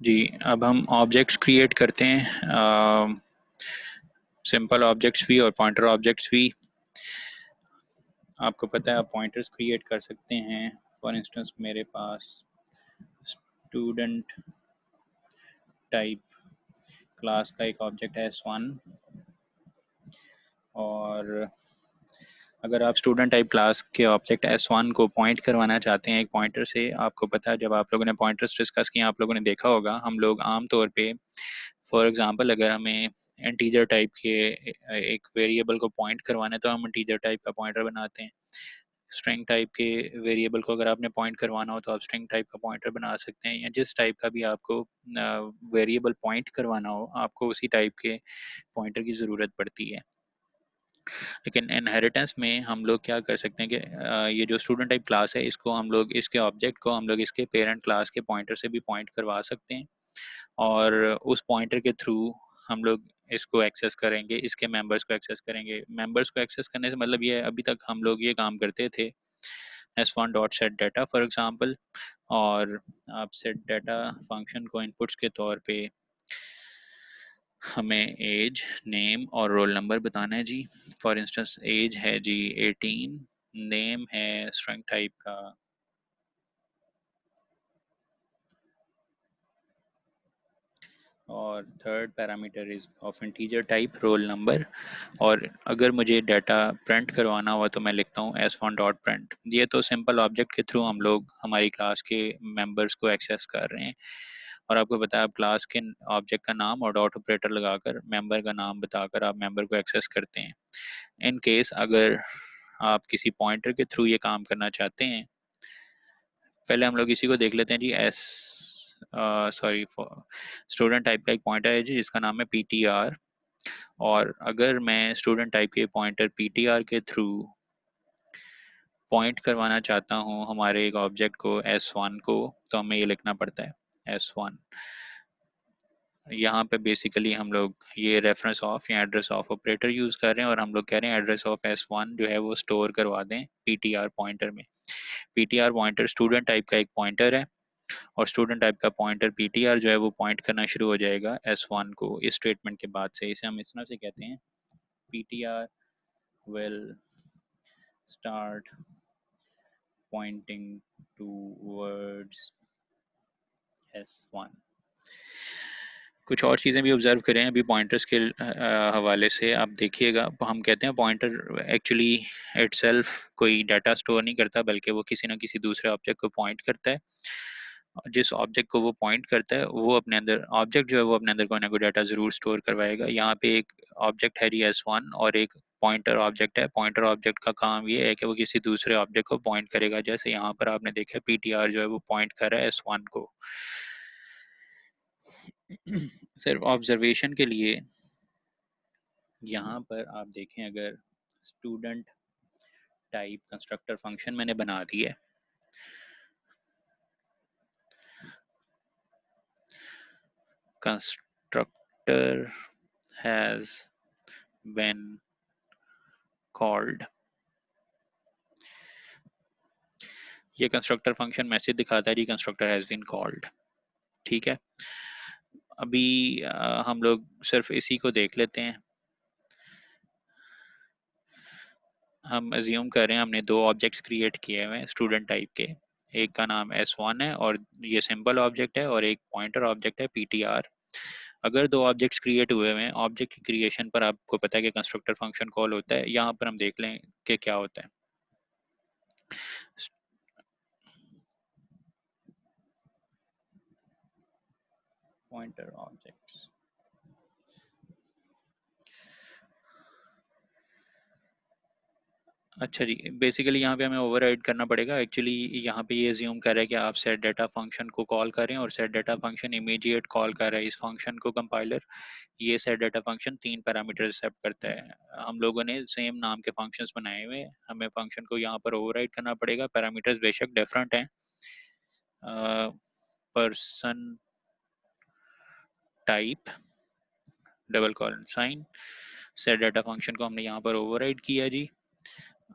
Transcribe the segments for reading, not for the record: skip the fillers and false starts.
जी, अब हम objects create करते हैं, सिंपल ऑब्जेक्ट्स भी और पॉइंटर ऑब्जेक्ट्स भी। आपको पता है आप पॉइंटर्स क्रिएट कर सकते हैं। फॉर इंस्टेंस मेरे पास स्टूडेंट टाइप क्लास का एक ऑब्जेक्ट है S1, और अगर आप स्टूडेंट टाइप क्लास के ऑब्जेक्ट S1 को पॉइंट करवाना चाहते हैं एक पॉइंटर से, आपको पता है जब आप लोगों ने पॉइंटर्स डिस्कस किए आप लोगों ने देखा होगा हम लोग आमतौर पे फॉर एग्जांपल अगर हमें इंटीजर टाइप के एक वेरिएबल को पॉइंट करवाना है तो हम इंटीजर टाइप का पॉइंटर बनाते हैं। स्ट्रिंग टाइप के वेरिएबल को अगर आपने पॉइंट करवाना हो तो आप स्ट्रिंग टाइप का पॉइंटर बना सकते हैं, या जिस टाइप का भी आपको वेरिएबल पॉइंट करवाना हो आपको उसी टाइप के पॉइंटर की ज़रूरत पड़ती है। लेकिन इनहेरिटेंस में हम लोग क्या कर सकते हैं कि ये जो स्टूडेंट टाइप क्लास है इसको हम लोग इसके ऑब्जेक्ट को हम लोग इसके पेरेंट क्लास के पॉइंटर से भी पॉइंट करवा सकते हैं, और उस पॉइंटर के थ्रू हम लोग इसको एक्सेस करेंगे, इसके मेंबर्स को एक्सेस करेंगे। मेंबर्स को एक्सेस करने से मतलब ये अभी तक हम लोग ये काम करते थे S1 dot set data for example, और आप सेट डाटा फंक्शन को इनपुट्स के तौर पे हमें एज, नेम और रोल नंबर बताना है जी। फॉर इंस्टेंस एज है जी 18, नेम है स्ट्रिंग टाइप का, और third parameter is of integer type roll number. और अगर मुझे डाटा प्रिंट करवाना हुआ तो मैं लिखता हूँ S1 डॉट प्रिंट। ये तो सिंपल ऑब्जेक्ट के थ्रू हम लोग हमारी क्लास के मेंबर्स को एक्सेस कर रहे हैं, और आपको बताया आप क्लास के ऑब्जेक्ट का नाम और डॉट ऑपरेटर लगाकर मेंबर का नाम बताकर आप मेंबर को एक्सेस करते हैं। इन केस अगर आप किसी पॉइंटर के थ्रू ये काम करना चाहते हैं, पहले हम लोग इसी को देख लेते हैं जी। सॉरी फॉर स्टूडेंट टाइप का एक पॉइंटर है जी जिसका नाम है PTR, और अगर मैं स्टूडेंट टाइप के पॉइंटर PTR के थ्रू पॉइंट करवाना चाहता हूँ हमारे एक ऑब्जेक्ट को S1 को, तो हमें ये लिखना पड़ता है S1। यहाँ पे बेसिकली हम लोग ये रेफरेंस ऑफ या एड्रेस ऑफ ऑपरेटर यूज कर रहे हैं, और हम लोग कह रहे हैं एड्रेस ऑफ S1 जो है वो स्टोर करवा दें PTR पॉइंटर में। PTR पॉइंटर स्टूडेंट टाइप का एक पॉइंटर है, और स्टूडेंट टाइप का पॉइंटर PTR जो है वो पॉइंट करना शुरू हो जाएगा S1 को इस स्टेटमेंट के बाद से। इसे हम इस तरह से कहते हैं PTR will start pointing towards S1। कुछ और चीज़ें भी ऑब्जर्व करें अभी पॉइंटर्स के हवाले से, आप देखिएगा हम कहते हैं पॉइंटर एक्चुअली इटसेल्फ कोई डाटा स्टोर नहीं करता, बल्कि वो किसी ना किसी दूसरे ऑब्जेक्ट को पॉइंट करता है। जिस ऑब्जेक्ट को वो पॉइंट करता है वो अपने अंदर ऑब्जेक्ट जो है वो अपने अंदर कोई ना कोई डाटा जरूर स्टोर करवाएगा। यहाँ पे एक ऑब्जेक्ट है जी S1 और एक पॉइंटर ऑब्जेक्ट है। पॉइंटर ऑब्जेक्ट का काम ये है कि वो किसी दूसरे ऑब्जेक्ट को पॉइंट करेगा, जैसे यहाँ पर आपने देखा PTR जो है वो पॉइंट कर रहा है S1 को। सिर्फ ऑब्जर्वेशन के लिए यहाँ पर आप देखें, अगर स्टूडेंट टाइप कंस्ट्रक्टर फंक्शन मैंने बना दी है, कंस्ट्रक्टर हैज बीन कॉल्ड, ये कंस्ट्रक्टर फंक्शन मैसेज दिखाता है जी कंस्ट्रक्टर हैज बीन कॉल्ड। ठीक है, अभी हम लोग सिर्फ इसी को देख लेते हैं। हम अज्यूम कर रहे हैं हमने दो ऑब्जेक्ट्स क्रिएट किए हुए हैं स्टूडेंट टाइप के, एक का नाम S1 है और ये सिंपल ऑब्जेक्ट है, और एक पॉइंटर ऑब्जेक्ट है PTR। अगर दो ऑब्जेक्ट्स क्रिएट हुए हुए हैं, ऑब्जेक्ट की क्रिएशन पर आपको पता है कि कंस्ट्रक्टर फंक्शन कॉल होता है। यहाँ पर हम देख लें कि क्या होता है। पॉइंटर ऑब्जेक्ट्स, अच्छा जी, बेसिकली यहाँ पे हमें ओवरराइड करना पड़ेगा। एक्चुअली यहाँ पे ये अज्यूम कर रहा है कि आप सेट डाटा फंक्शन को कॉल करें, और set data function immediate call कर रहा है इस फंक्शन को कंपाइलर। ये set data function 3 parameter accept करता है। हम लोगों ने सेम नाम के फंक्शंस बनाए हुए हैं, हमें फंक्शन को यहाँ पर ओवरराइड करना पड़ेगा। पैरामीटर्स बेशक डिफरेंट हैं, person type double colon sign, set data function को हमने यहाँ पर ओवरराइड किया जी।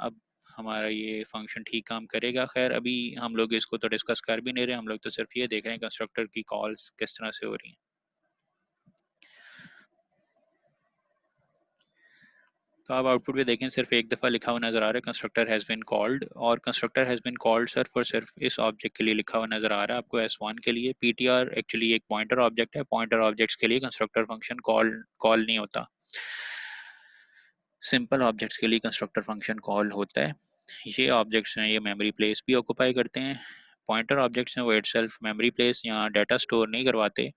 अब हमारा ये फंक्शन ठीक काम करेगा। खैर अभी हम लोग इसको तो डिस्कस कर भी नहीं रहे, हम लोग तो सिर्फ ये देख रहे हैं कंस्ट्रक्टर की कॉल्स किस तरह से हो रही हैं। तो आप आउटपुट पे देखें, सिर्फ एक दफ़ा लिखा हुआ नज़र आ रहा है कंस्ट्रक्टर हैज़ बिन कॉल्ड, और कंस्ट्रक्टर हैज़ बिन कॉल्ड सिर्फ और सिर्फ इस ऑब्जेक्ट के लिए लिखा हुआ नज़र आ रहा है आपको, S1 के लिए। पीटीआर एक्चुअली एक पॉइंटर ऑब्जेक्ट है, पॉइंटर ऑब्जेक्ट्स के लिए कंस्ट्रक्टर फंक्शन कॉल कॉल नहीं होता। सिंपल ऑब्जेक्ट्स के लिए कंस्ट्रक्टर फंक्शन कॉल होता है। ये ऑब्जेक्ट्स हैं, ये मेमोरी प्लेस भी ऑक्यूपाई करते हैं। पॉइंटर ऑब्जेक्ट्स हैं वो इटसेल्फ मेमोरी प्लेस या डाटा स्टोर नहीं करवाते,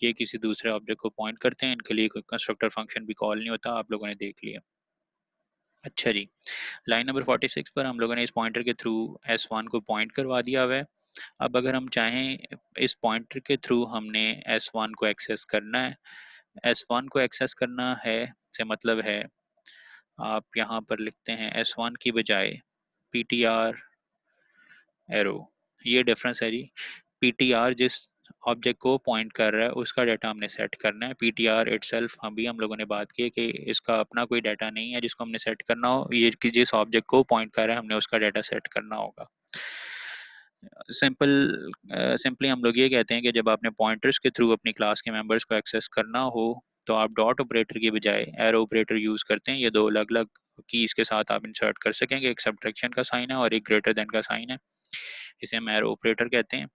ये किसी दूसरे ऑब्जेक्ट को पॉइंट करते हैं, इनके लिए कोई कंस्ट्रक्टर फंक्शन भी कॉल नहीं होता, आप लोगों ने देख लिया। अच्छा जी, लाइन नंबर 46 पर हम लोगों ने इस पॉइंटर के थ्रू S1 को पॉइंट करवा दिया हुआ है। अब अगर हम चाहें इस पॉइंटर के थ्रू हमने S1 को एक्सेस करना है, S1 को एक्सेस करना है से मतलब है, आप यहाँ पर लिखते हैं S1 की बजाय PTR एरो। ये डिफरेंस है जी। PTR जिस ऑब्जेक्ट को पॉइंट कर रहा है उसका डाटा हमने सेट करना है। PTR इटसेल्फ अभी हम लोगों ने बात की है कि इसका अपना कोई डाटा नहीं है जिसको हमने सेट करना हो, ये कि जिस ऑब्जेक्ट को पॉइंट कर रहा है हमने उसका डाटा सेट करना होगा। सिंपल सिंपली हम लोग ये कहते हैं कि जब आपने पॉइंटर्स के थ्रू अपनी क्लास के मेंबर्स को एक्सेस करना हो तो आप डॉट ऑपरेटर की बजाय एरो ऑपरेटर यूज करते हैं। ये दो अलग अलग कीज के साथ आप इंसर्ट कर सकेंगे, एक सब्ट्रैक्शन का साइन है और एक ग्रेटर देन का साइन है, इसे हम एरो ऑपरेटर कहते हैं।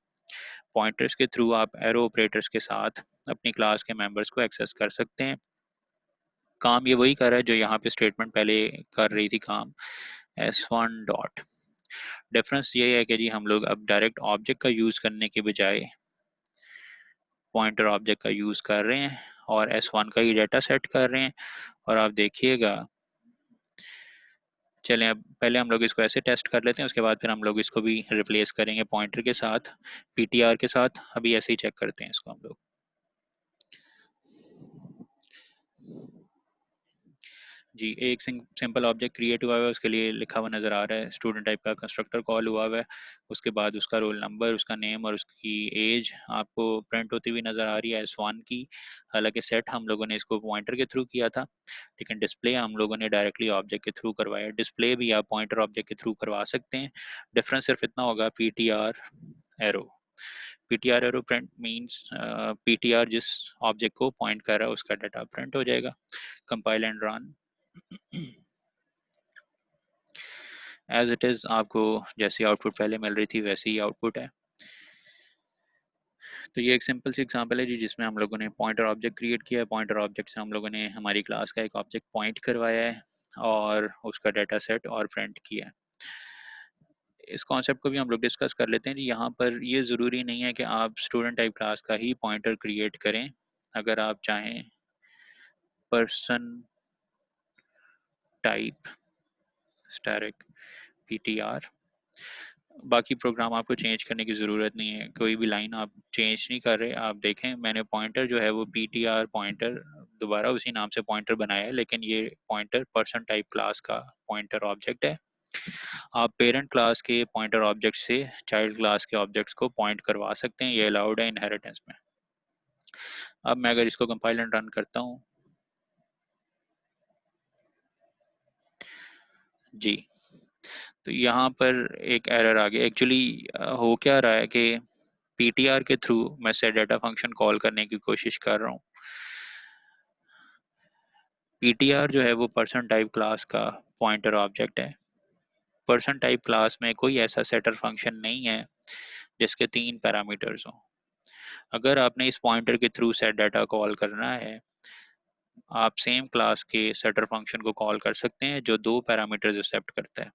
पॉइंटर्स के थ्रू आप एरो ऑपरेटर्स के साथ अपनी क्लास के मेंबर्स को एक्सेस कर सकते हैं। काम ये वही कर रहा है जो यहाँ पे स्टेटमेंट पहले कर रही थी काम, S1 डॉट। डिफरेंस ये है कि जी हम लोग अब डायरेक्ट ऑब्जेक्ट का यूज करने के बजाय पॉइंटर ऑब्जेक्ट का यूज कर रहे हैं और S1 का ही डाटा सेट कर रहे हैं। और आप देखिएगा, चलें अब पहले हम लोग इसको ऐसे टेस्ट कर लेते हैं, उसके बाद फिर हम लोग इसको भी रिप्लेस करेंगे पॉइंटर के साथ, PTR के साथ। अभी ऐसे ही चेक करते हैं इसको हम लोग। जी, एक सिंपल ऑब्जेक्ट क्रिएट हुआ है, उसके लिए लिखा हुआ नज़र आ रहा है स्टूडेंट टाइप का कंस्ट्रक्टर कॉल हुआ है। उसके बाद उसका रोल नंबर, उसका नेम और उसकी एज आपको प्रिंट होती हुई नज़र आ रही है S1 की। हालांकि सेट हम लोगों ने इसको पॉइंटर के थ्रू किया था, लेकिन डिस्प्ले हम लोगों ने डायरेक्टली ऑब्जेक्ट के थ्रू करवाया। डिस्प्ले भी आप पॉइंटर ऑब्जेक्ट के थ्रू करवा सकते हैं। डिफरेंस सिर्फ इतना होगा, arrow PTR arrow print means PTR जिस ऑब्जेक्ट को पॉइंट कर रहा है उसका डाटा प्रिंट हो जाएगा। Compile and run. As it is आपको जैसी आउटपुट पहले मिल रही थी वैसी ही आउटपुट है। तो ये एक सिंपल सी एग्जांपल है जी जिसमें हम लोगों ने पॉइंटर ऑब्जेक्ट क्रिएट किया है। पॉइंटर ऑब्जेक्ट से हम लोगों ने हमारी क्लास का एक ऑब्जेक्ट पॉइंट करवाया है और उसका डाटा सेट और प्रिंट किया है। इस कॉन्सेप्ट को भी हम लोग डिस्कस कर लेते हैं जी। यहाँ पर ये ज़रूरी नहीं है कि आप स्टूडेंट टाइप क्लास का ही पॉइंटर क्रिएट करें। अगर आप चाहें पर्सन टाइप स्टैटिक PTR, बाकी प्रोग्राम आपको चेंज करने की ज़रूरत नहीं है, कोई भी लाइन आप चेंज नहीं कर रहे। आप देखें मैंने पॉइंटर जो है वो PTR पॉइंटर दोबारा उसी नाम से पॉइंटर बनाया है, लेकिन ये पॉइंटर पर्सन टाइप क्लास का पॉइंटर ऑब्जेक्ट है। आप पेरेंट क्लास के पॉइंटर ऑब्जेक्ट से चाइल्ड क्लास के ऑब्जेक्ट्स को पॉइंट करवा सकते हैं, ये अलाउड है इनहेरिटेंस में। अब मैं अगर इसको कंपाइल एंड रन करता हूँ जी, तो यहाँ पर एक एरर आ गया। एक्चुअली हो क्या रहा है कि PTR के थ्रू मैं सेट डाटा फंक्शन कॉल करने की कोशिश कर रहा हूँ। PTR जो है वो पर्सन टाइप क्लास का पॉइंटर ऑब्जेक्ट है। पर्सन टाइप क्लास में कोई ऐसा सेटर फंक्शन नहीं है जिसके 3 पैरामीटर्स हों। अगर आपने इस पॉइंटर के थ्रू सेट डाटा कॉल करना है, आप सेम क्लास के सेटर फंक्शन को कॉल कर सकते हैं जो 2 पैरामीटर्स एक्सेप्ट करता है।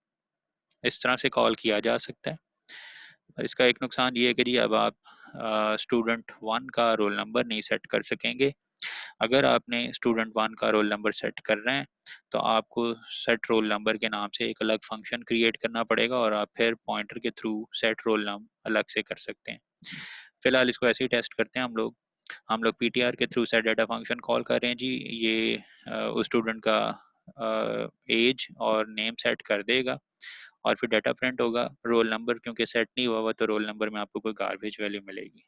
इस तरह से कॉल किया जा सकता है। और इसका एक नुकसान ये है कि जी अब आप स्टूडेंट 1 का रोल नंबर नहीं सेट कर सकेंगे। अगर आपने स्टूडेंट 1 का रोल नंबर सेट कर रहे हैं तो आपको सेट रोल नंबर के नाम से एक अलग फंक्शन क्रिएट करना पड़ेगा और आप फिर पॉइंटर के थ्रू सेट रोल नंबर अलग से कर सकते हैं। फिलहाल इसको ऐसे ही टेस्ट करते हैं हम लोग। PTR के through set data function call कर रहे हैं जी। ये उस स्टूडेंट का एज और नेम सेट कर देगा और फिर डाटा प्रिंट होगा। रोल नंबर क्योंकि सेट नहीं हुआ हुआ तो रोल नंबर में आपको कोई गार्बेज वैल्यू मिलेगी।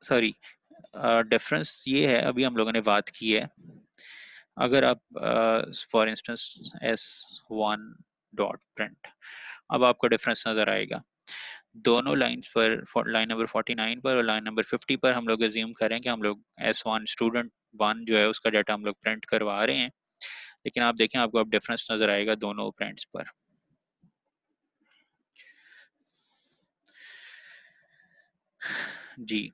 सॉरी, डिफरेंस ये है, अभी हम लोगों ने बात की है अगर आप for instance s1 dot print, अब आपको डिफरेंस नजर आएगा दोनों लाइंस पर, लाइन नंबर 49 पर और लाइन नंबर 50 पर हम लोग अज्यूम करें कि हम लोग S1 स्टूडेंट वन जो है उसका डाटा हम लोग प्रिंट करवा रहे हैं, लेकिन आप देखें आपको अब डिफरेंस नजर आएगा दोनों प्रिंट्स पर। जी,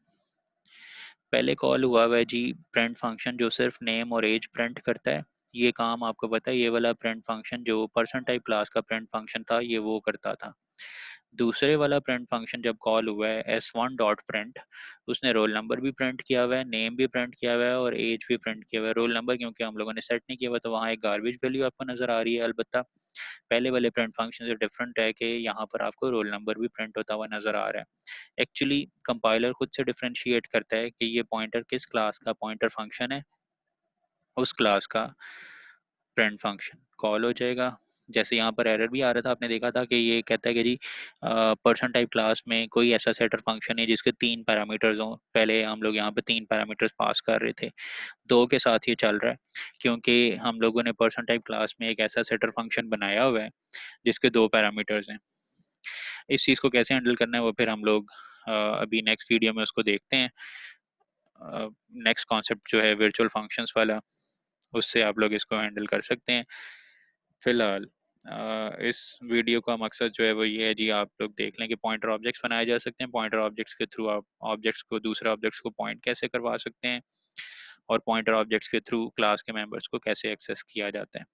पहले कॉल हुआ हुआ है जी प्रिंट फंक्शन जो सिर्फ नेम और एज प्रिंट करता है। ये काम आपको पता है, ये वाला प्रिंट फंक्शन जो पर्सन टाइप क्लास का प्रिंट फंक्शन था ये वो करता था। दूसरे वाला प्रिंट फंक्शन जब कॉल हुआ है S1 डॉट प्रिंट, उसने रोल नंबर भी प्रिंट किया हुआ है, नेम भी प्रिंट किया हुआ है और एज भी प्रिंट किया हुआ है। रोल नंबर क्योंकि हम लोगों ने सेट नहीं किया हुआ तो वहाँ एक गार्बेज वैल्यू आपको नजर आ रही है। अलबत्ता पहले वाले प्रिंट फंक्शन से डिफरेंट है कि यहाँ पर आपको रोल नंबर भी प्रिंट होता हुआ नजर आ रहा है। एक्चुअली कंपाइलर खुद से डिफरेंशिएट करता है कि ये पॉइंटर किस क्लास का पॉइंटर फंक्शन है, उस क्लास का प्रिंट फंक्शन कॉल हो जाएगा। जैसे यहाँ पर एरर भी आ रहा था, आपने देखा था कि ये कहता है कि जी पर्सन टाइप क्लास में कोई ऐसा सेटर फंक्शन है जिसके 3 पैरामीटर्स हों। पहले हम लोग यहाँ पे 3 पैरामीटर्स पास कर रहे थे, दो के साथ ये चल रहा है क्योंकि हम लोगों ने पर्सन टाइप क्लास में एक ऐसा सेटर फंक्शन बनाया हुआ है जिसके 2 पैरामीटर्स हैं। इस चीज़ को कैसे हैंडल करना है वो फिर हम लोग अभी नेक्स्ट वीडियो में उसको देखते हैं। नेक्स्ट कॉन्सेप्ट जो है वर्चुअल फंक्शंस वाला, उससे आप लोग इसको हैंडल कर सकते हैं। फिलहाल इस वीडियो का मकसद जो है वो ये है जी, आप लोग देख लें कि पॉइंटर ऑब्जेक्ट्स बनाए जा सकते हैं, पॉइंटर ऑब्जेक्ट्स के थ्रू आप ऑब्जेक्ट्स को दूसरे ऑब्जेक्ट्स को पॉइंट कैसे करवा सकते हैं, और पॉइंटर ऑब्जेक्ट्स के थ्रू क्लास के मेंबर्स को कैसे एक्सेस किया जाता है।